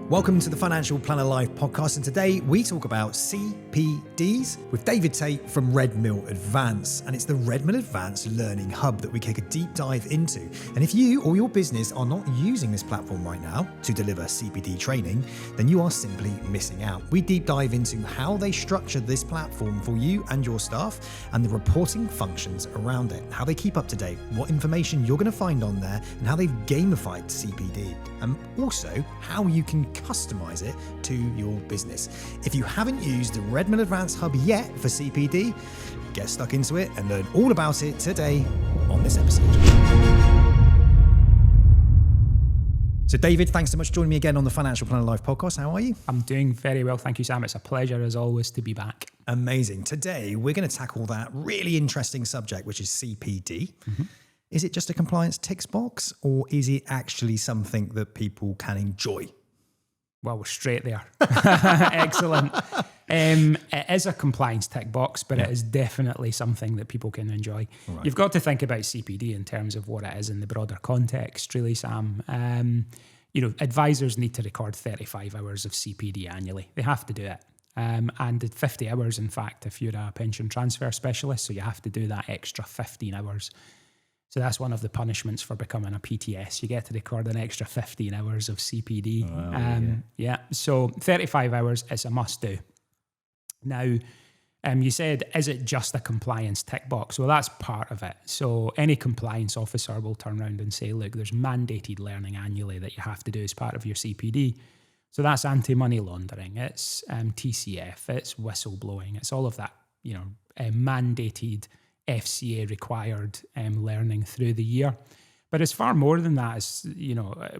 Welcome to the Financial Planner Live podcast, and today we talk about CPDs with David Tait from Redmill Advance, and it's the Redmill Advance Learning Hub that we take a deep dive into. And if you or your business are not using this platform right now to deliver CPD training, then you are simply missing out. We deep dive into how they structured this platform for you and your staff and the reporting functions around it, how they keep up to date, what information you're going to find on there, and how they've gamified CPD, and also how you can customize it to your business. If you haven't used the Redmill Advance Hub yet for CPD, get stuck into it and learn all about it today on this episode. So David, thanks so much for joining me again on the Financial Planner Live podcast. How are you? I'm doing very well, thank you, Sam. It's a pleasure as always to be back. Amazing. Today we're going to tackle that really interesting subject, which is CPD. Mm-hmm. Is it just a compliance tick box, or is it actually something that people can enjoy? Well, we're straight there. Excellent. It is a compliance tick box, but it is definitely something that people can enjoy. Right. You've got to think about CPD in terms of what it is in the broader context, really, Sam. Advisors need to record 35 hours of CPD annually. They have to do it. And 50 hours, in fact, if you're a pension transfer specialist, so you have to do that extra 15 hours. So that's one of the punishments for becoming a PTS. You get to record an extra 15 hours of CPD. So 35 hours is a must do. Now, you said, is it just a compliance tick box? Well, that's part of it. So any compliance officer will turn around and say, look, there's mandated learning annually that you have to do as part of your CPD. So that's anti-money laundering, it's TCF, it's whistleblowing, it's all of that, mandated FCA required learning through the year. But it's far more than that. It's,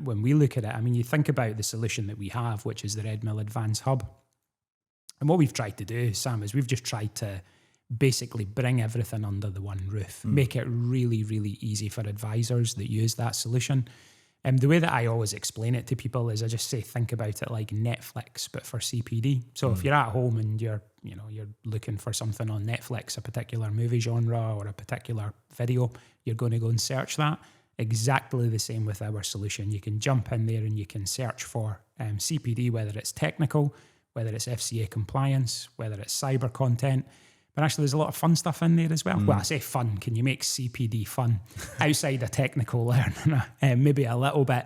when we look at it, you think about the solution that we have, which is the Redmill Advance Hub. And what we've tried to do, Sam, is we've just tried to basically bring everything under the one roof, make it really, really easy for advisors that use that solution. And the way that I always explain it to people is I just say, think about it like Netflix, but for CPD. So if you're at home and you're looking for something on Netflix, a particular movie genre or a particular video, you're going to go and search that. Exactly the same with our solution. You can jump in there and you can search for CPD, whether it's technical, whether it's FCA compliance, whether it's cyber content. But actually, there's a lot of fun stuff in there as well. Well, I say fun. Can you make CPD fun outside of technical learning? Maybe a little bit.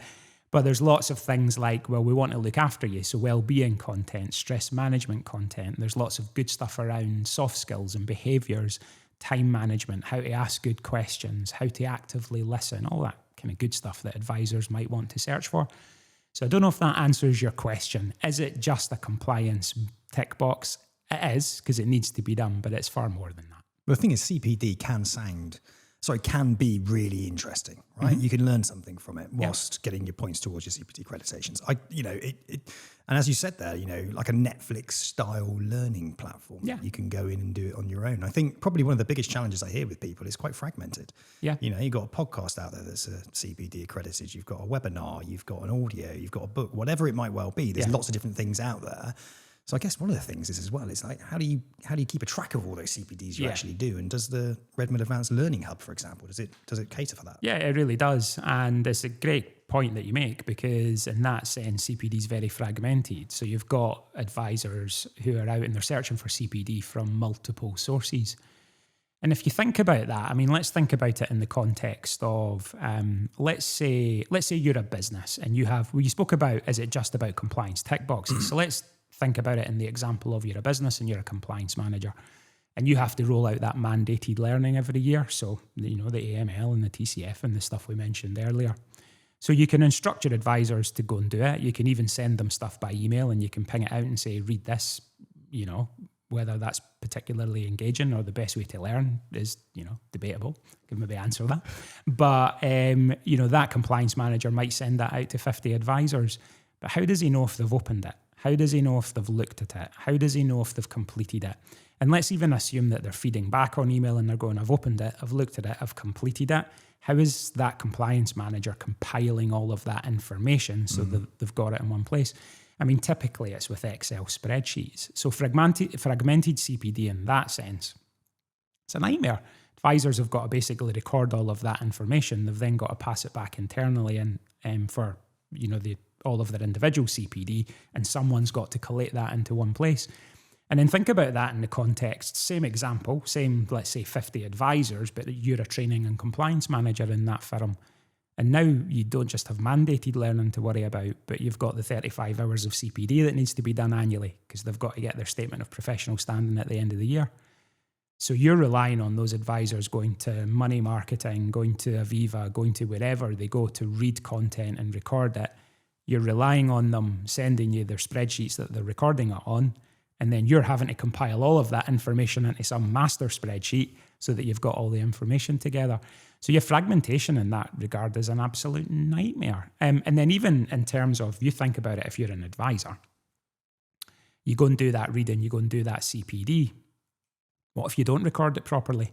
But there's lots of things like, well, we want to look after you. So well-being content, stress management content. There's lots of good stuff around soft skills and behaviours, time management, how to ask good questions, how to actively listen, all that kind of good stuff that advisors might want to search for. So I don't know if that answers your question. Is it just a compliance tick box? It is, because it needs to be done, but it's far more than that. The thing is, CPD can be really interesting, right? Mm-hmm. You can learn something from it whilst getting your points towards your CPD accreditations. And as you said there, like a Netflix style learning platform, you can go in and do it on your own. I think probably one of the biggest challenges I hear with people is quite fragmented. Yeah. You've got a podcast out there that's a CPD accredited, you've got a webinar, you've got an audio, you've got a book, whatever it might well be. There's lots of different things out there. So I guess one of the things is as well, it's like, how do you keep a track of all those CPDs you actually do? And does the Redmill Advance Learning Hub, for example, does it cater for that? Yeah, it really does. And it's a great point that you make, because in that sense, CPD is very fragmented. So you've got advisors who are out and they're searching for CPD from multiple sources. And if you think about that, let's think about it in the context of, let's say you're a business and you spoke about, is it just about compliance tick boxes? So let's think about it in the example of you're a business and you're a compliance manager and you have to roll out that mandated learning every year. So, the AML and the TCF and the stuff we mentioned earlier. So you can instruct your advisors to go and do it. You can even send them stuff by email and you can ping it out and say, read this, whether that's particularly engaging or the best way to learn is, debatable. Can maybe answer that. But, that compliance manager might send that out to 50 advisors. But how does he know if they've opened it? How does he know if they've looked at it? How does he know if they've completed it? And let's even assume that they're feeding back on email and they're going, I've opened it, I've looked at it, I've completed it. How is that compliance manager compiling all of that information so that they've got it in one place? Typically it's with Excel spreadsheets. So fragmented CPD in that sense, it's a nightmare. Advisors have got to basically record all of that information. They've then got to pass it back internally and for the all of their individual CPD, and someone's got to collate that into one place. And then think about that in the context, same example, same, let's say 50 advisors, but you're a training and compliance manager in that firm. And now you don't just have mandated learning to worry about, but you've got the 35 hours of CPD that needs to be done annually because they've got to get their statement of professional standing at the end of the year. So you're relying on those advisors going to Money Marketing, going to Aviva, going to wherever they go to read content and record it. You're relying on them sending you their spreadsheets that they're recording it on, and then you're having to compile all of that information into some master spreadsheet so that you've got all the information together. So your fragmentation in that regard is an absolute nightmare. And then even in terms of, you think about it, if you're an advisor, you go and do that reading, you go and do that CPD. What if you don't record it properly?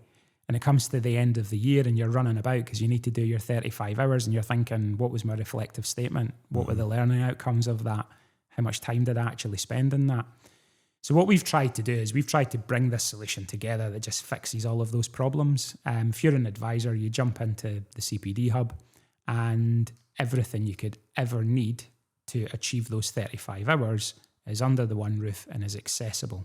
And it comes to the end of the year and you're running about because you need to do your 35 hours and you're thinking, what was my reflective statement? What were the learning outcomes of that? How much time did I actually spend in that? So what we've tried to do is we've tried to bring this solution together that just fixes all of those problems. If you're an advisor, you jump into the CPD hub and everything you could ever need to achieve those 35 hours is under the one roof and is accessible.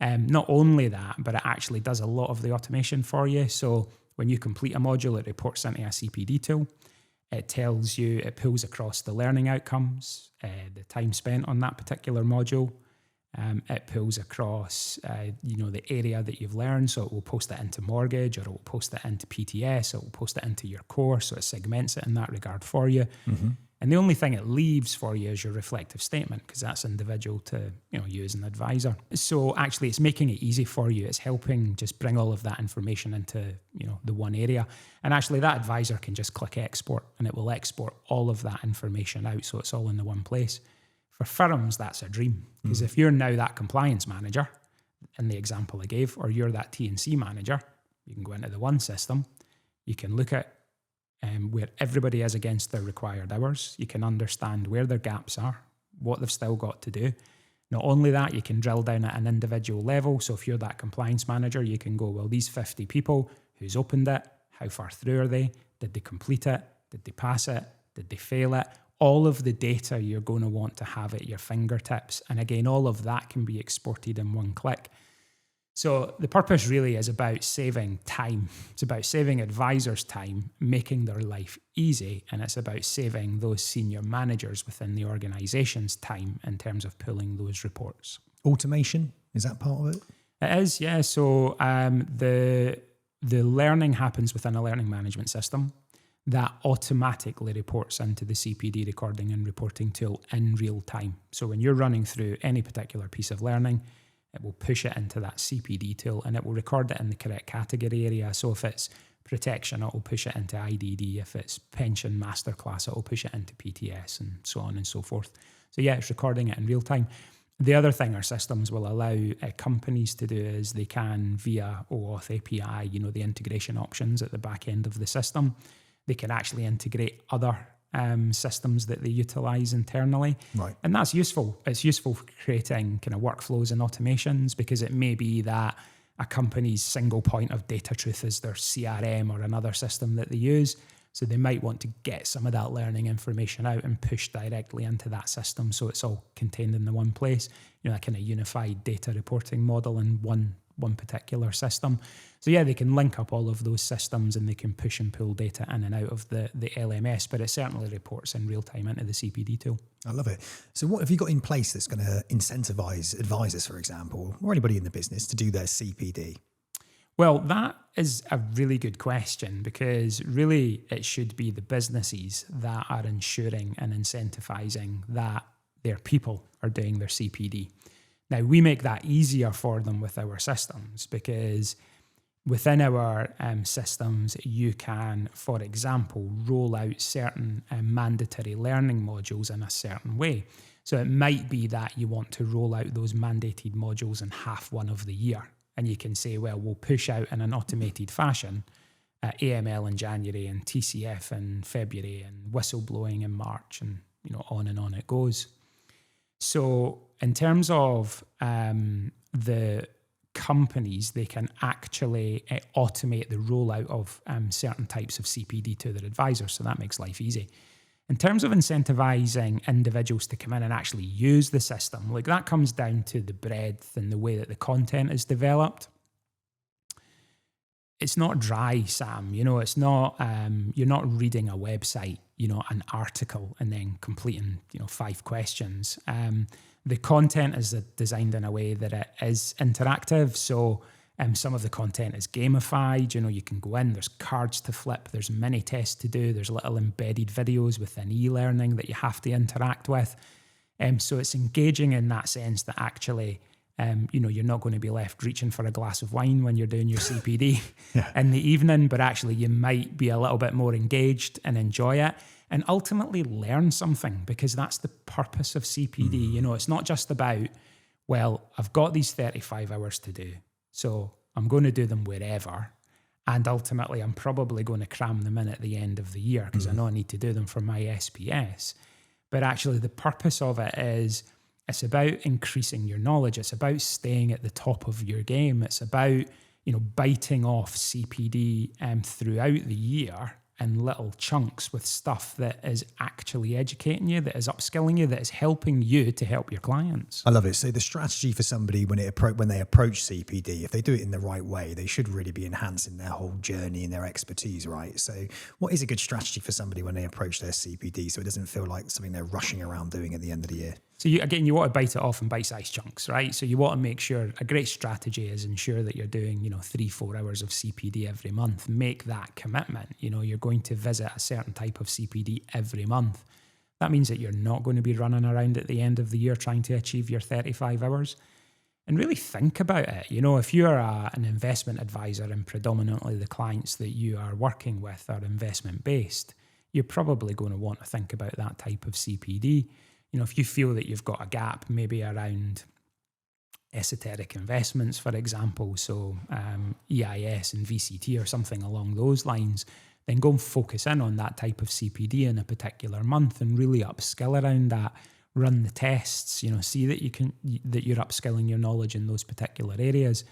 Not only that, but it actually does a lot of the automation for you. So when you complete a module, it reports into a CPD tool. It tells you, it pulls across the learning outcomes, the time spent on that particular module. It pulls across, the area that you've learned. So it will post it into mortgage, or it will post it into PTS, or it will post it into your course. So it segments it in that regard for you. Mm-hmm. And the only thing it leaves for you is your reflective statement, because that's individual to you as an advisor. So actually, it's making it easy for you. It's helping just bring all of that information into the one area. And actually, that advisor can just click export, and it will export all of that information out, so it's all in the one place. For firms, that's a dream, because if you're now that compliance manager, in the example I gave, or you're that T&C manager, you can go into the one system, you can look at where everybody is against their required hours, you can understand where their gaps are, what they've still got to do. Not only that, you can drill down at an individual level. So if you're that compliance manager, you can go, well, these 50 people, who's opened it, how far through are they, did they complete it, did they pass it, did they fail it? All of the data you're going to want to have at your fingertips. And again, all of that can be exported in one click. So the purpose really is about saving time. It's about saving advisors time, making their life easy. And it's about saving those senior managers within the organization's time in terms of pulling those reports. Automation, is that part of it? It is, yeah. So the learning happens within a learning management system that automatically reports into the CPD recording and reporting tool in real time. So when you're running through any particular piece of learning, it will push it into that CPD tool and it will record it in the correct category area. So if it's protection, it will push it into IDD. If it's pension masterclass, it will push it into PTS and so on and so forth. So yeah, it's recording it in real time. The other thing our systems will allow companies to do is they can, via OAuth API, the integration options at the back end of the system, they can actually integrate other systems that they utilize internally. Right. And that's useful. It's useful for creating kind of workflows and automations, because it may be that a company's single point of data truth is their CRM or another system that they use. So they might want to get some of that learning information out and push directly into that system, so it's all contained in the one place. That kind of unified data reporting model in one particular system. So yeah, they can link up all of those systems and they can push and pull data in and out of the LMS, but it certainly reports in real time into the CPD tool. I love it. So what have you got in place that's going to incentivize advisors, for example, or anybody in the business to do their CPD? Well, that is a really good question, because really it should be the businesses that are ensuring and incentivizing that their people are doing their CPD. Now, we make that easier for them with our systems, because within our systems, you can, for example, roll out certain mandatory learning modules in a certain way. So it might be that you want to roll out those mandated modules in half one of the year. And you can say, well, we'll push out in an automated fashion AML in January and TCF in February and whistleblowing in March, and on it goes. So in terms of the companies, they can actually automate the rollout of certain types of CPD to their advisors. So that makes life easy. In terms of incentivizing individuals to come in and actually use the system, like that comes down to the breadth and the way that the content is developed. It's not dry, Sam. It's not, you're not reading a website, an article and then completing, 5 questions. The content is designed in a way that it is interactive. So some of the content is gamified. You can go in, there's cards to flip, there's mini tests to do, there's little embedded videos within e-learning that you have to interact with. So it's engaging in that sense that actually, you're not going to be left reaching for a glass of wine when you're doing your CPD in the evening, but actually you might be a little bit more engaged and enjoy it and ultimately learn something, because that's the purpose of CPD. It's not just about, well, I've got these 35 hours to do, so I'm going to do them wherever. And ultimately, I'm probably going to cram them in at the end of the year because I know I need to do them for my SPS. But actually, the purpose of it is, it's about increasing your knowledge. It's about staying at the top of your game. It's about, biting off CPD throughout the year in little chunks with stuff that is actually educating you, that is upskilling you, that is helping you to help your clients. I love it. So the strategy for somebody when they approach CPD, if they do it in the right way, they should really be enhancing their whole journey and their expertise, right? So what is a good strategy for somebody when they approach their CPD so it doesn't feel like something they're rushing around doing at the end of the year? So you want to bite it off in bite-sized chunks, right? So you want to make sure, a great strategy is ensure that you're doing, 3-4 hours of CPD every month. Make that commitment. You're going to visit a certain type of CPD every month. That means that you're not going to be running around at the end of the year trying to achieve your 35 hours. And really think about it. If you're an investment advisor and predominantly the clients that you are working with are investment-based, you're probably going to want to think about that type of CPD. If you feel that you've got a gap maybe around esoteric investments, for example, so EIS and VCT or something along those lines, then go and focus in on that type of CPD in a particular month and really upskill around that. Run the tests, see that you're upskilling your knowledge in those particular areas.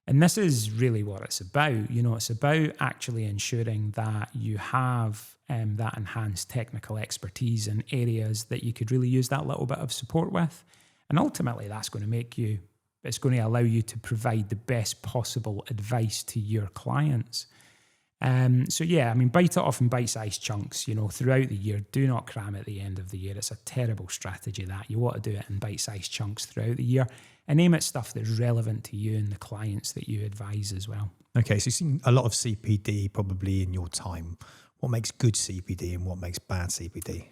And this is really what it's about. It's about actually ensuring that you have that enhanced technical expertise in areas that you could really use that little bit of support with. And ultimately, it's going to allow you to provide the best possible advice to your clients. Bite it off in bite-sized chunks, throughout the year. Do not cram at the end of the year. It's a terrible strategy that. You want to do it in bite-sized chunks throughout the year and aim at stuff that's relevant to you and the clients that you advise as well. Okay, so you've seen a lot of CPD probably in your time. What makes good CPD and what makes bad CPD?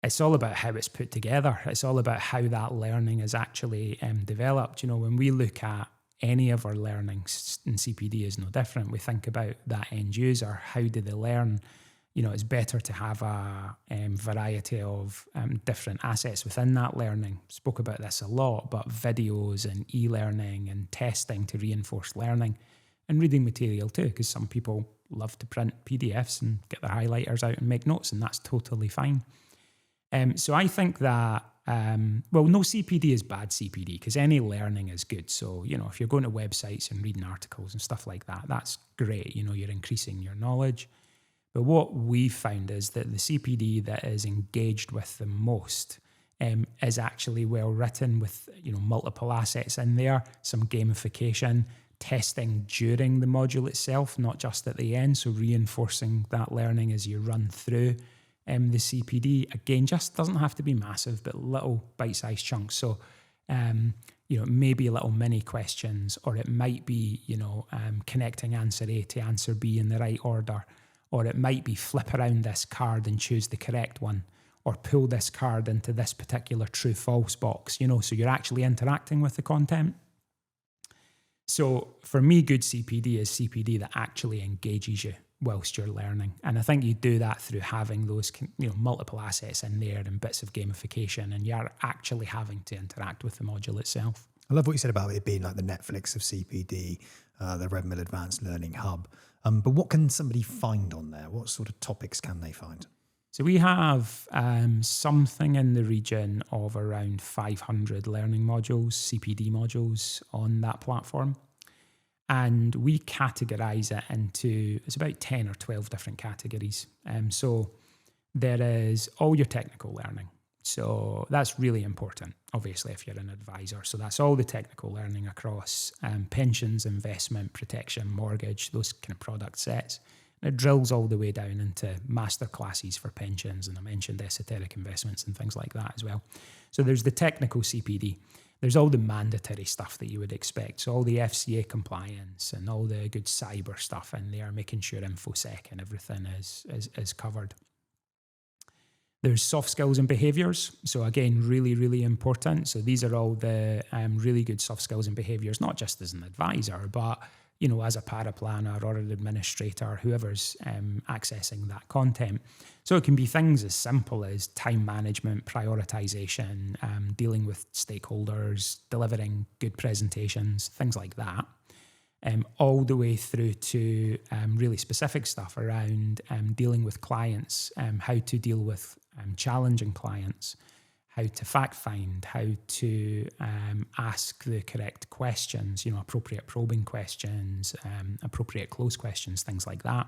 It's all about how it's put together. It's all about how that learning is actually developed. When we look at any of our learnings, and CPD is no different, we think about that end user. How do they learn? It's better to have a variety of different assets within that learning. Spoke about this a lot, but videos and e-learning and testing to reinforce learning, and reading material too, because some people love to print PDFs and get their highlighters out and make notes, and that's totally fine. So I think that, no CPD is bad CPD, because any learning is good. So, if you're going to websites and reading articles and stuff like that, that's great. You're increasing your knowledge. But what we've found is that the CPD that is engaged with the most is actually well written with, multiple assets in there, some gamification, testing during the module itself, not just at the end. So reinforcing that learning as you run through the CPD. Again, just doesn't have to be massive, but little bite-sized chunks. So, maybe little mini questions, or it might be, connecting answer A to answer B in the right order, or it might be flip around this card and choose the correct one, or pull this card into this particular true-false box, so you're actually interacting with the content. So for me, good CPD is CPD that actually engages you whilst you're learning. And I think you do that through having those, multiple assets in there and bits of gamification, and you're actually having to interact with the module itself. I love what you said about it being like the Netflix of CPD, the Redmill Advance Learning Hub. But what can somebody find on there? What sort of topics can they find? So we have something in the region of around 500 learning modules, CPD modules on that platform. And we categorize it into, it's about 10 or 12 different categories. So There is all your technical learning. So that's really important, obviously, if you're an advisor. So that's all the technical learning across pensions, investment, protection, mortgage, those kind of product sets. And it drills all the way down into master classes for pensions, and I mentioned esoteric investments and things like that as well. So there's the technical CPD. There's all the mandatory stuff that you would expect. So all the FCA compliance and all the good cyber stuff in there, making sure InfoSec and everything is covered. There's soft skills and behaviours. So again, really, really important. So these are all the really good soft skills and behaviours, not just as an advisor, but as a paraplanner or an administrator, whoever's accessing that content. So it can be things as simple as time management, prioritisation, dealing with stakeholders, delivering good presentations, things like that. All the way through to really specific stuff around dealing with clients, how to deal with challenging clients, how to fact find, how to ask the correct questions, appropriate probing questions, appropriate close questions, things like that.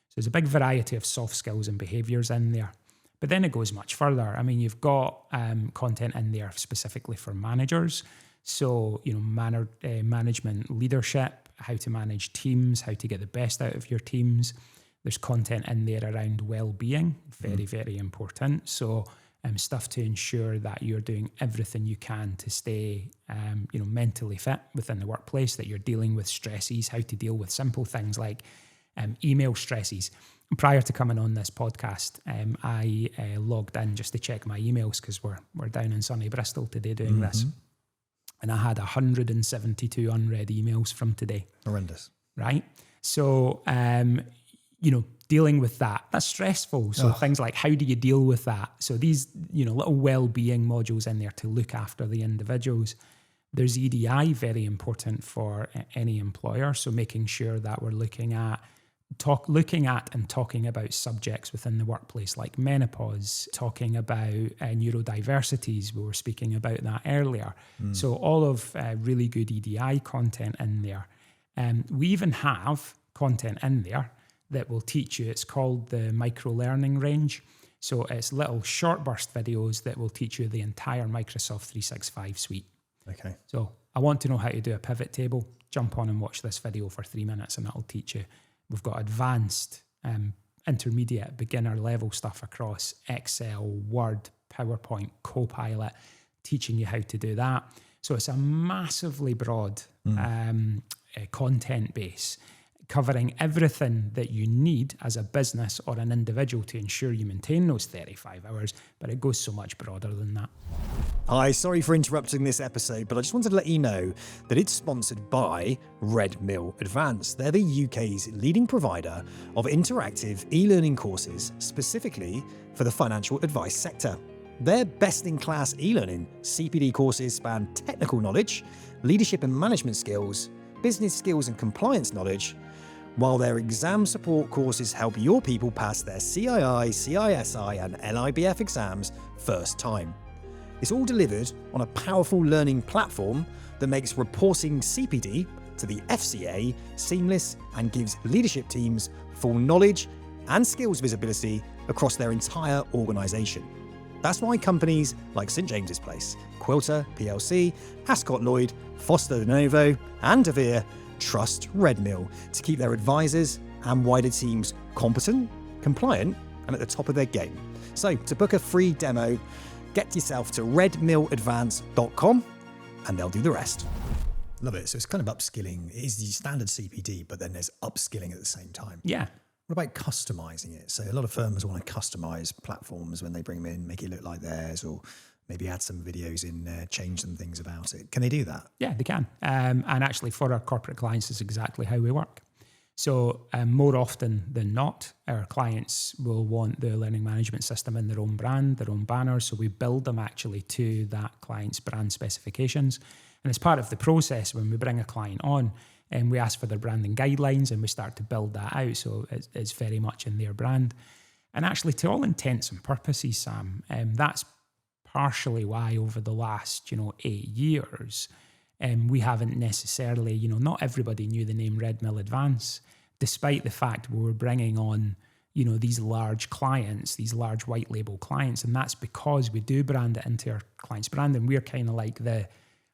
So there's a big variety of soft skills and behaviours in there. But then it goes much further. I mean, you've got content in there specifically for managers. So, management leadership, how to manage teams, how to get the best out of your teams. There's content in there around well-being, very, very important. So, stuff to ensure that you're doing everything you can to stay, mentally fit within the workplace, that you're dealing with stresses, how to deal with simple things like email stresses. Prior to coming on this podcast, I logged in just to check my emails because we're down in sunny Bristol today doing this. And I had 172 unread emails from today. Horrendous. Right? So, dealing with that's stressful. So things like, how do you deal with that? So these, little well-being modules in there to look after the individuals. There's EDI, very important for any employer. So making sure that we're looking at and talking about subjects within the workplace like menopause, talking about neurodiversities. We were speaking about that earlier. So all of really good EDI content in there. We even have content in there that will teach you. It's called the micro-learning range. So it's little short burst videos that will teach you the entire Microsoft 365 suite. Okay. So I want to know how to do a pivot table. Jump on and watch this video for 3 minutes and it'll teach you. We've got advanced, intermediate, beginner level stuff across Excel, Word, PowerPoint, Copilot, teaching you how to do that. So it's a massively broad content base, covering everything that you need as a business or an individual to ensure you maintain those 35 hours, but it goes so much broader than that. Hi, sorry for interrupting this episode, but I just wanted to let you know that it's sponsored by Redmill Advance. They're the UK's leading provider of interactive e-learning courses, specifically for the financial advice sector. Their best-in-class e-learning CPD courses span technical knowledge, leadership and management skills, business skills and compliance knowledge, while their exam support courses help your people pass their CII, CISI and LIBF exams first time. It's all delivered on a powerful learning platform that makes reporting CPD to the FCA seamless and gives leadership teams full knowledge and skills visibility across their entire organisation. That's why companies like St James's Place, Quilter plc, Ascot Lloyd, Foster de Novo and De Vere trust Redmill to keep their advisors and wider teams competent, compliant and at the top of their game. So to book a free demo, get yourself to redmilladvance.com and they'll do the rest. Love it. So it's kind of upskilling. It is the standard CPD, but then there's upskilling at the same time. Yeah. What about customizing it? So a lot of firms want to customize platforms when they bring them in, make it look like theirs, or maybe add some videos in there, change some things about it. Can they do that? Yeah, they can. And actually for our corporate clients, is exactly how we work. So more often than not, our clients will want the learning management system in their own brand, their own banner. So we build them actually to that client's brand specifications. And as part of the process, when we bring a client on, and we ask for their branding guidelines and we start to build that out. So it's very much in their brand. And actually, to all intents and purposes, Sam, that's partially why over the last, 8 years, we haven't necessarily, not everybody knew the name Redmill Advance, despite the fact we were bringing on, these large clients, these large white label clients. And that's because we do brand it into our client's brand. And we're kind of like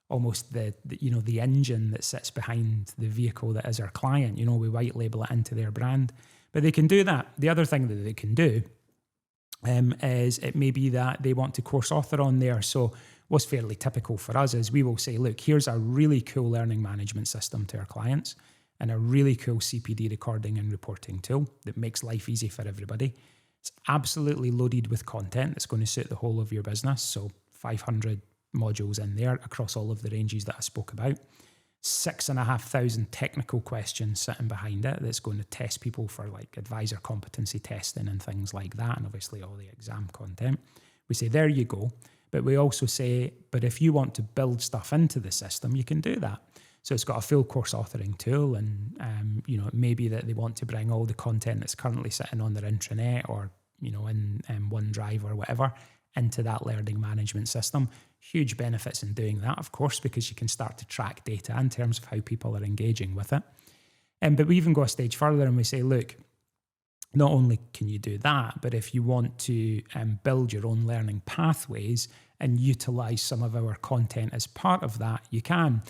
almost the engine that sits behind the vehicle that is our client. We white label it into their brand. But they can do that. The other thing that they can do is it may be that they want to course author on there. So what's fairly typical for us is we will say, look, here's a really cool learning management system to our clients and a really cool CPD recording and reporting tool that makes life easy for everybody. It's absolutely loaded with content that's going to suit the whole of your business. So 500 modules in there across all of the ranges that I spoke about. 6,500 technical questions sitting behind it that's going to test people for like advisor competency testing and things like that, and obviously all the exam content. We say, there you go. But we also say, but if you want to build stuff into the system, you can do that. So it's got a full course authoring tool, and it may be that they want to bring all the content that's currently sitting on their intranet or in OneDrive or whatever into that learning management system. Huge benefits in doing that, of course, because you can start to track data in terms of how people are engaging with it. But we even go a stage further and we say, look, not only can you do that, but if you want to build your own learning pathways and utilize some of our content as part of that, you can.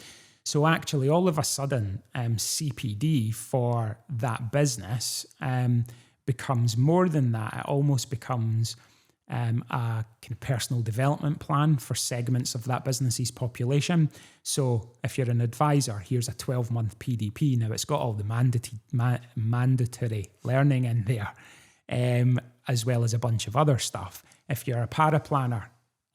So actually, all of a sudden, CPD for that business becomes more than that. It almost becomes a kind of personal development plan for segments of that business's population. So if you're an advisor, here's a 12-month PDP. Now, it's got all the mandatory learning in there, as well as a bunch of other stuff. If you're a paraplanner,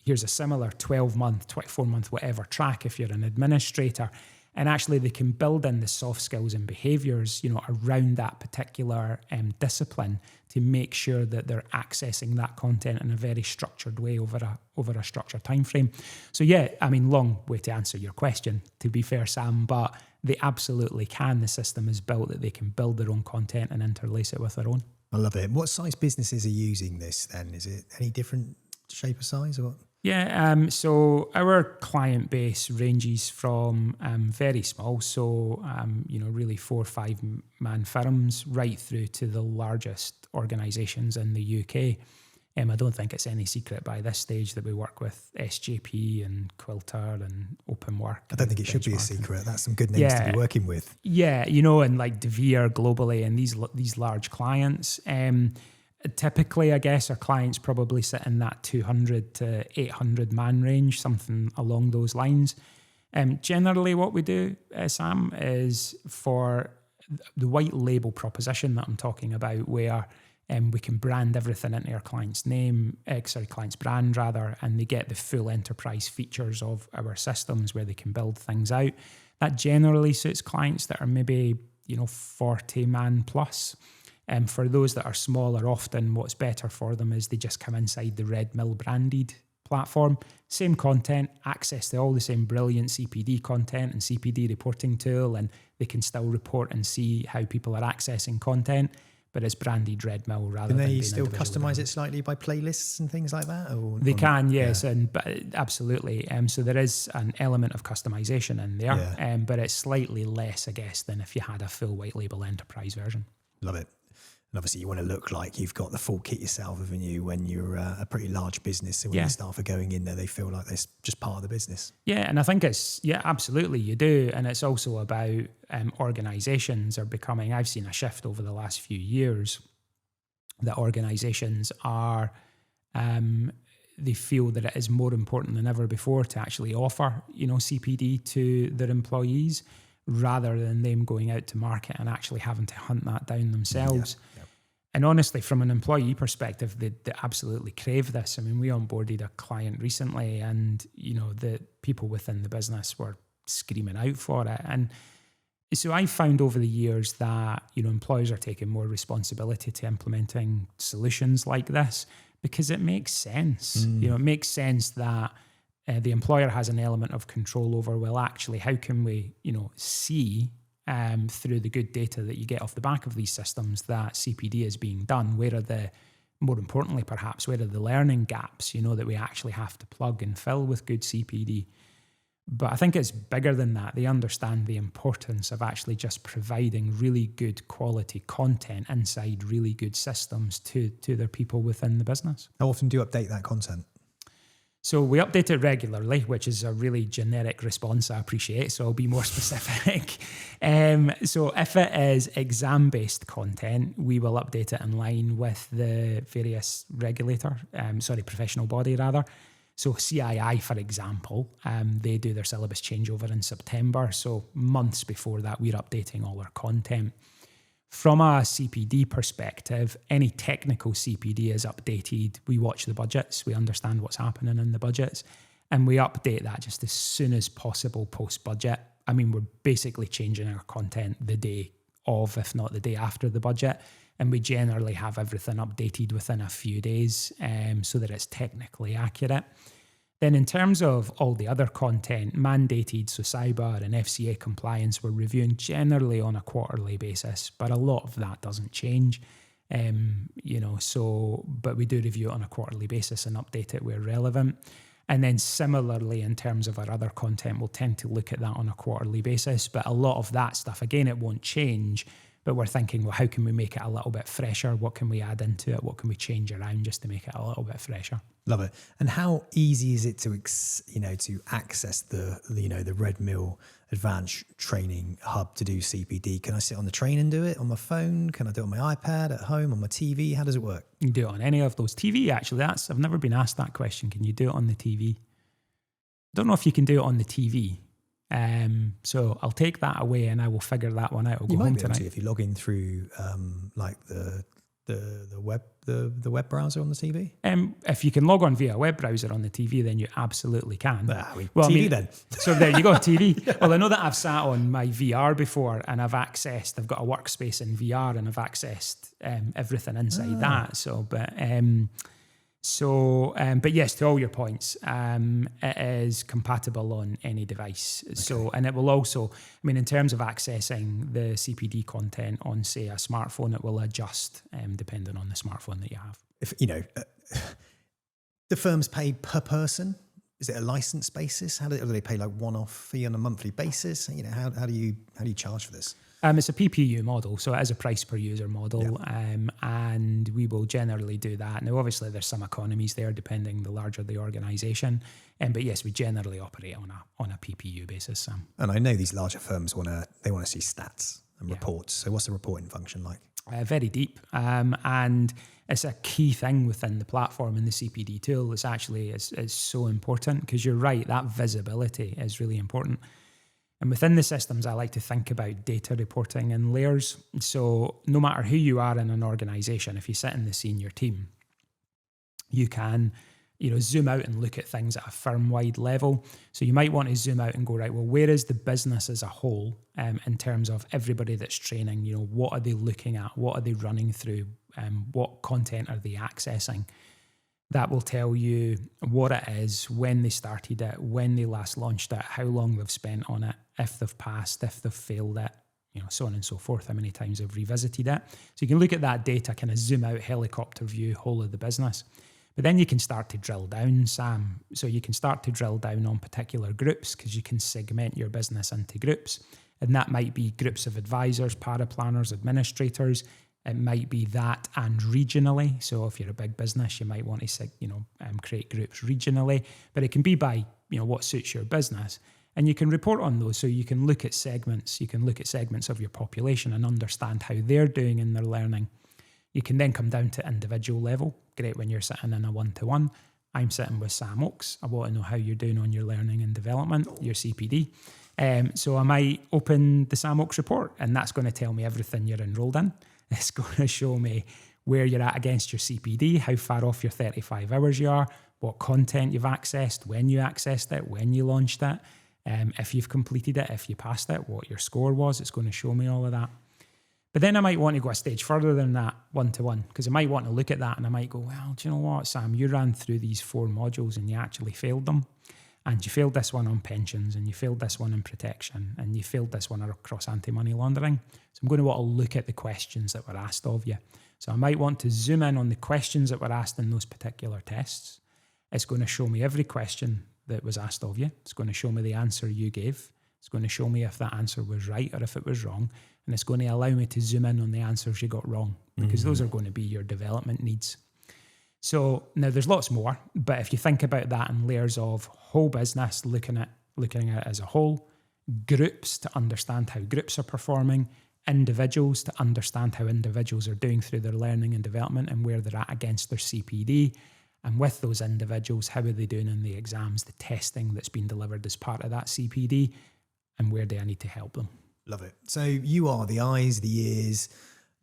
here's a similar 12-month, 24-month, whatever track if you're an administrator. And actually, they can build in the soft skills and behaviours, around that particular discipline to make sure that they're accessing that content in a very structured way over a structured time frame. So yeah, long way to answer your question, to be fair, Sam, but they absolutely can. The system is built that they can build their own content and interlace it with their own. I love it. What size businesses are using this then? Is it any different shape or size or what? Yeah, so our client base ranges from very small, so really 4 or 5 man firms, right through to the largest organisations in the UK. I don't think it's any secret by this stage that we work with SJP and Quilter and Openwork. I don't think it should be a secret. That's some good names to be working with. Yeah, and like DeVere globally and these large clients. Typically, I guess, our clients probably sit in that 200 to 800 man range, something along those lines. Generally, what we do, Sam, is for the white label proposition that I'm talking about, where we can brand everything into our client's client's brand rather, and they get the full enterprise features of our systems where they can build things out. That generally suits clients that are maybe 40 man plus. For those that are smaller, often what's better for them is they just come inside the Redmill-branded platform. Same content, access to all the same brilliant CPD content and CPD reporting tool, and they can still report and see how people are accessing content, but it's branded Redmill rather than being still customise branded. it slightly by playlists and things like that? Or they can, yes, yeah. But absolutely. So there is an element of customisation in there, but it's slightly less, I guess, than if you had a full white label enterprise version. Love it. And obviously you want to look like you've got the full kit yourself, haven't you, when you're a pretty large business. So when the staff are going in there, they feel like they're just part of the business. Yeah, and I think absolutely you do. And it's also about organisations are becoming, I've seen a shift over the last few years that organisations are, they feel that it is more important than ever before to actually offer, CPD to their employees, rather than them going out to market and actually having to hunt that down themselves. Yeah. And honestly, from an employee perspective, they absolutely crave this. I mean, we onboarded a client recently and, the people within the business were screaming out for it. And so I found over the years that, employers are taking more responsibility to implementing solutions like this because it makes sense. It makes sense that the employer has an element of control over, well, actually, how can we, see through the good data that you get off the back of these systems that CPD is being done? Where are more importantly, perhaps, where are the learning gaps, that we actually have to plug and fill with good CPD? But I think it's bigger than that. They understand the importance of actually just providing really good quality content inside really good systems to their people within the business. How often do you update that content? So we update it regularly, which is a really generic response I appreciate, so I'll be more specific. So if it is exam-based content, we will update it in line with the various professional body rather. So CII, for example, they do their syllabus changeover in September. So months before that, we're updating all our content. From a CPD perspective, any technical CPD is updated. We watch the budgets, we understand what's happening in the budgets, and we update that just as soon as possible post-budget. I mean, we're basically changing our content the day of, if not the day after the budget, and we generally have everything updated within a few days so that it's technically accurate. Then in terms of all the other content, mandated, so cyber and FCA compliance, we're reviewing generally on a quarterly basis, but a lot of that doesn't change. But we do review it on a quarterly basis and update it where relevant. And then similarly, in terms of our other content, we'll tend to look at that on a quarterly basis, but a lot of that stuff, again, it won't change, but we're thinking, well, how can we make it a little bit fresher? What can we add into it? What can we change around just to make it a little bit fresher? Love it. And how easy is it to access the Redmill Advance Training Hub to do CPD? Can I sit on the train and do it on my phone? Can I do it on my iPad at home, on my TV? How does it work? You can do it on any of those. TV, actually, I've never been asked that question. Can you do it on the TV? I don't know if you can do it on the TV. So I'll take that away and I will figure that one out. I'll go home tonight. If you log in through the web browser on the TV. If you can log on via a web browser on the TV, then you absolutely can. Then. So there you go, TV. Yeah. Well, I know that I've sat on my VR before and I've got a workspace in VR and I've accessed everything inside that. But yes, to all your points, it is compatible on any device. Okay. So, and it will also, in terms of accessing the CPD content on, say, a smartphone, it will adjust depending on the smartphone that you have. If the firms pay per person, is it a license basis? How do they pay like one-off fee on a monthly basis? How do you charge for this? It's a PPU model, so it is a price per user model, and we will generally do that. Now, obviously, there's some economies there, depending the larger the organisation, but yes, we generally operate on a PPU basis, Sam. And I know these larger firms want to see stats and reports. So, what's the reporting function like? Very deep, and it's a key thing within the platform and the CPD tool. It's actually is so important because you're right, that visibility is really important. And within the systems, I like to think about data reporting in layers. So no matter who you are in an organisation, if you sit in the senior team, you can, zoom out and look at things at a firm-wide level. So you might want to zoom out and go, right, well, where is the business as a whole in terms of everybody that's training? What are they looking at? What are they running through? What content are they accessing? That will tell you what it is, when they started it, when they last launched it, how long they've spent on it, if they've passed, if they've failed it, so on and so forth, how many times they've revisited it. So you can look at that data, kind of zoom out, helicopter view, whole of the business. But then you can start to drill down, Sam. So you can start to drill down on particular groups because you can segment your business into groups. And that might be groups of advisors, paraplanners, administrators. It might be that and regionally. So if you're a big business, you might want to create groups regionally. But it can be by what suits your business. And you can report on those. So you can look at segments. You can look at segments of your population and understand how they're doing in their learning. You can then come down to individual level. Great when you're sitting in a one-to-one. I'm sitting with Sam Oakes. I want to know how you're doing on your learning and development, your CPD. So I might open the Sam Oakes report, and that's going to tell me everything you're enrolled in. It's going to show me where you're at against your CPD, how far off your 35 hours you are, what content you've accessed, when you accessed it, when you launched it, if you've completed it, if you passed it, what your score was. It's going to show me all of that. But then I might want to go a stage further than that one-to-one, because I might want to look at that and I might go, well, do you know what, Sam, you ran through these 4 modules and you actually failed them. And you failed this one on pensions, and you failed this one on protection, and you failed this one across anti-money laundering. So I'm going to want to look at the questions that were asked of you. So I might want to zoom in on the questions that were asked in those particular tests. It's going to show me every question that was asked of you. It's going to show me the answer you gave. It's going to show me if that answer was right or if it was wrong. And it's going to allow me to zoom in on the answers you got wrong, because those are going to be your development needs. So now there's lots more, but if you think about that in layers of whole business, looking at it as a whole, groups to understand how groups are performing, individuals to understand how individuals are doing through their learning and development and where they're at against their CPD. And with those individuals, how are they doing in the exams, the testing that's been delivered as part of that CPD, and where do I need to help them? Love it. So you are the eyes, the ears,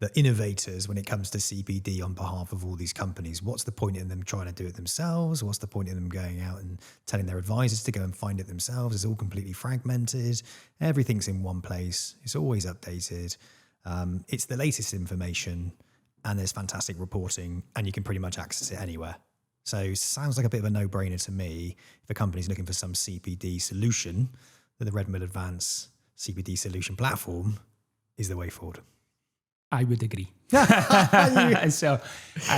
the innovators when it comes to CPD on behalf of all these companies. What's the point in them trying to do it themselves? What's the point in them going out and telling their advisors to go and find it themselves? It's all completely fragmented. Everything's in one place. It's always updated. It's the latest information, and there's fantastic reporting, and you can pretty much access it anywhere. So sounds like a bit of a no-brainer to me. If a company's looking for some CPD solution, then the Redmill Advance CPD solution platform is the way forward. I would agree. So,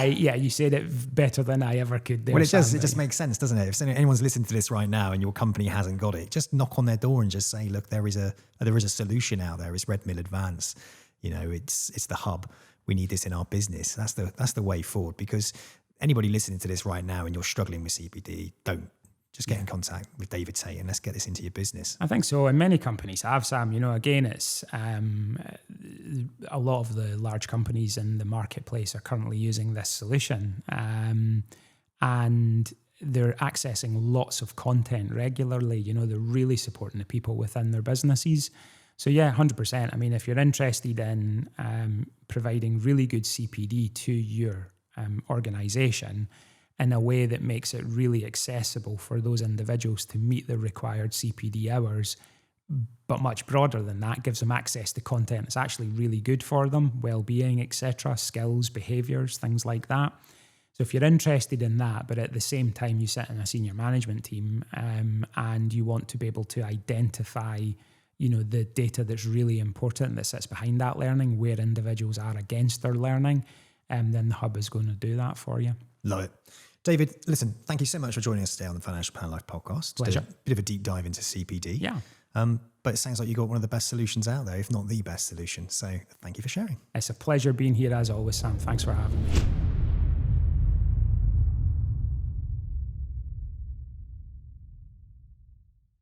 you said it better than I ever could. Well, it just makes sense, doesn't it? If anyone's listening to this right now and your company hasn't got it, just knock on their door and just say, look, there is a solution out there. It's Redmill Advance. It's the hub. We need this in our business. That's the way forward, because anybody listening to this right now and you're struggling with CPD, don't. Just get in contact with David Tait and let's get this into your business. I think so. And many companies have, Sam. Again, it's a lot of the large companies in the marketplace are currently using this solution. And they're accessing lots of content regularly. They're really supporting the people within their businesses. So yeah, 100%. I mean, if you're interested in providing really good CPD to your organisation in a way that makes it really accessible for those individuals to meet the required CPD hours, but much broader than that, gives them access to content that's actually really good for them, well-being, etc., skills, behaviours, things like that. So if you're interested in that, but at the same time you sit in a senior management team and you want to be able to identify the data that's really important that sits behind that learning, where individuals are against their learning, then the hub is going to do that for you. Love it. David, listen, thank you so much for joining us today on the Financial Plan Life podcast. Pleasure. A bit of a deep dive into CPD. Yeah. But it sounds like you got one of the best solutions out there, if not the best solution. So thank you for sharing. It's a pleasure being here as always, Sam. Thanks for having me.